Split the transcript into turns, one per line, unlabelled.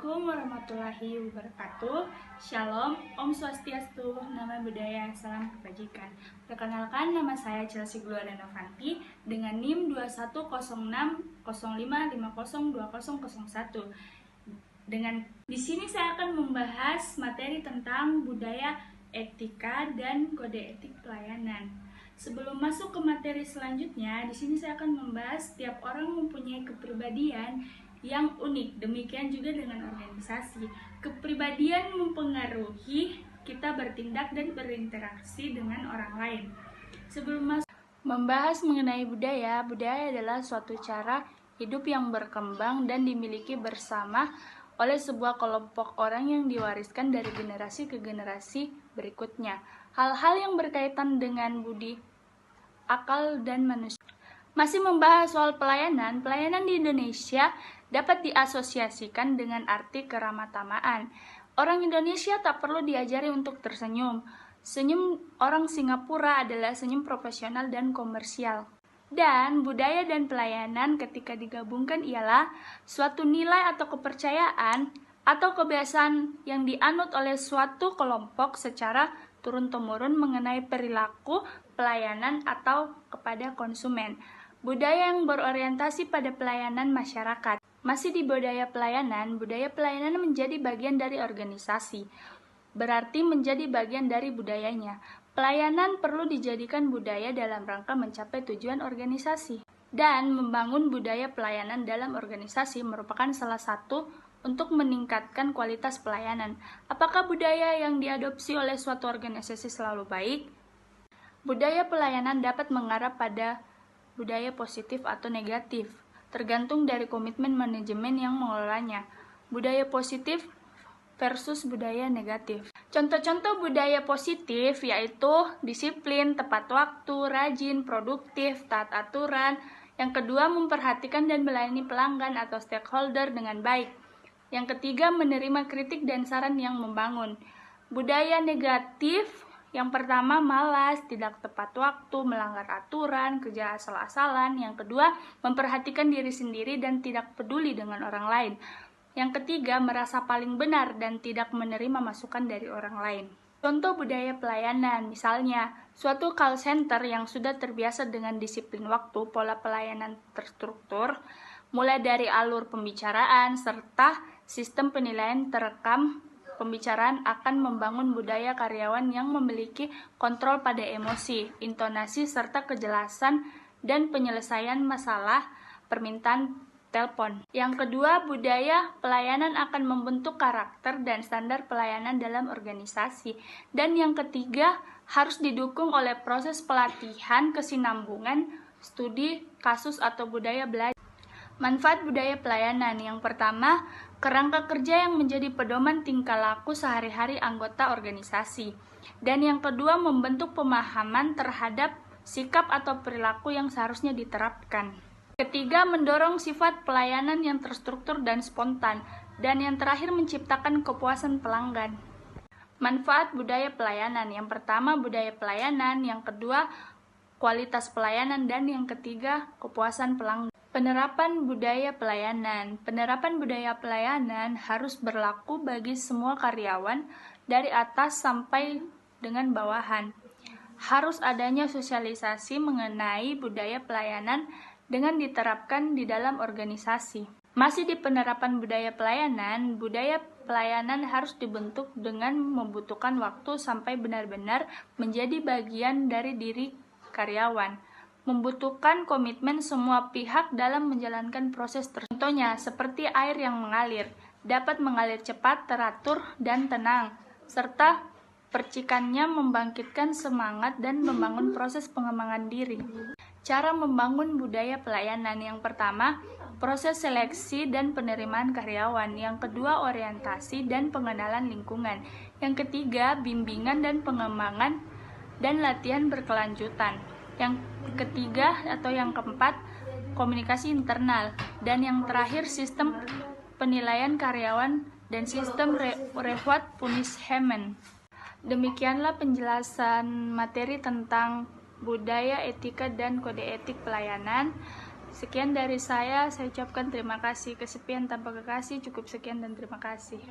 Assalamualaikum warahmatullahi wabarakatuh. Shalom, Om Swastiastu, Nama Budaya, Salam Kebajikan. Perkenalkan, nama saya Chelsea Gloria Novanti dengan NIM 210605502001. Di sini saya akan membahas materi tentang budaya, etika, dan kode etik pelayanan. Sebelum masuk ke materi selanjutnya, di sini saya akan membahas setiap orang mempunyai kepribadian yang unik. Demikian juga dengan organisasi. Kepribadian mempengaruhi kita bertindak dan berinteraksi dengan orang lain. Sebelum membahas mengenai budaya, budaya adalah suatu cara hidup yang berkembang dan dimiliki bersama oleh sebuah kelompok orang yang diwariskan dari generasi ke generasi berikutnya. Hal-hal yang berkaitan dengan budi, akal, dan manusia. Masih membahas soal pelayanan, pelayanan di Indonesia dapat diasosiasikan dengan arti keramatamaan. Orang Indonesia tak perlu diajari untuk tersenyum. Senyum orang Singapura adalah senyum profesional dan komersial. Dan budaya dan pelayanan ketika digabungkan ialah suatu nilai atau kepercayaan atau kebiasaan yang dianut oleh suatu kelompok secara turun-temurun mengenai perilaku pelayanan atau kepada konsumen. Budaya yang berorientasi pada pelayanan masyarakat. Masih di budaya pelayanan menjadi bagian dari organisasi, berarti menjadi bagian dari budayanya. Pelayanan perlu dijadikan budaya dalam rangka mencapai tujuan organisasi. Dan membangun budaya pelayanan dalam organisasi merupakan salah satu untuk meningkatkan kualitas pelayanan. Apakah budaya yang diadopsi oleh suatu organisasi selalu baik? Budaya pelayanan dapat mengarah pada budaya positif atau negatif, tergantung dari komitmen manajemen yang mengelolanya. Budaya positif versus budaya negatif. Contoh-contoh budaya positif yaitu disiplin, tepat waktu, rajin, produktif, taat aturan. Yang kedua, memperhatikan dan melayani pelanggan atau stakeholder dengan baik. Yang ketiga, menerima kritik dan saran yang membangun. Budaya negatif yang pertama, malas, tidak tepat waktu, melanggar aturan, kerja asal-asalan. Yang kedua, memperhatikan diri sendiri dan tidak peduli dengan orang lain. Yang ketiga, merasa paling benar dan tidak menerima masukan dari orang lain. Contoh budaya pelayanan, misalnya, suatu call center yang sudah terbiasa dengan disiplin waktu, pola pelayanan terstruktur, mulai dari alur pembicaraan, serta sistem penilaian terekam pembicaraan akan membangun budaya karyawan yang memiliki kontrol pada emosi, intonasi, serta kejelasan dan penyelesaian masalah permintaan telepon. Yang kedua, budaya pelayanan akan membentuk karakter dan standar pelayanan dalam organisasi. Dan yang ketiga, harus didukung oleh proses pelatihan, kesinambungan, studi, kasus atau budaya belajar. Manfaat budaya pelayanan yang pertama, kerangka kerja yang menjadi pedoman tingkah laku sehari-hari anggota organisasi. Dan yang kedua, membentuk pemahaman terhadap sikap atau perilaku yang seharusnya diterapkan. Ketiga, mendorong sifat pelayanan yang terstruktur dan spontan. Dan yang terakhir, menciptakan kepuasan pelanggan. Manfaat budaya pelayanan yang pertama, budaya pelayanan. Yang kedua, kualitas pelayanan. Dan yang ketiga, kepuasan pelanggan. Penerapan budaya pelayanan. Penerapan budaya pelayanan harus berlaku bagi semua karyawan dari atas sampai dengan bawahan. Harus adanya sosialisasi mengenai budaya pelayanan dengan diterapkan di dalam organisasi. Masih di penerapan budaya pelayanan harus dibentuk dengan membutuhkan waktu sampai benar-benar menjadi bagian dari diri karyawan. Membutuhkan komitmen semua pihak dalam menjalankan proses tersebut. Contohnya, seperti air yang mengalir, dapat mengalir cepat, teratur, dan tenang, serta percikannya membangkitkan semangat dan membangun proses pengembangan diri. Cara membangun budaya pelayanan yang pertama, proses seleksi dan penerimaan karyawan. Yang kedua, orientasi dan pengenalan lingkungan. Yang ketiga, bimbingan dan pengembangan dan latihan berkelanjutan. Yang ketiga atau yang keempat, komunikasi internal. Dan yang terakhir, sistem penilaian karyawan dan sistem reward punishment. Demikianlah penjelasan materi tentang budaya, etika, dan kode etik pelayanan. Sekian dari saya ucapkan terima kasih. Kesepian tanpa kekasih, cukup sekian dan terima kasih.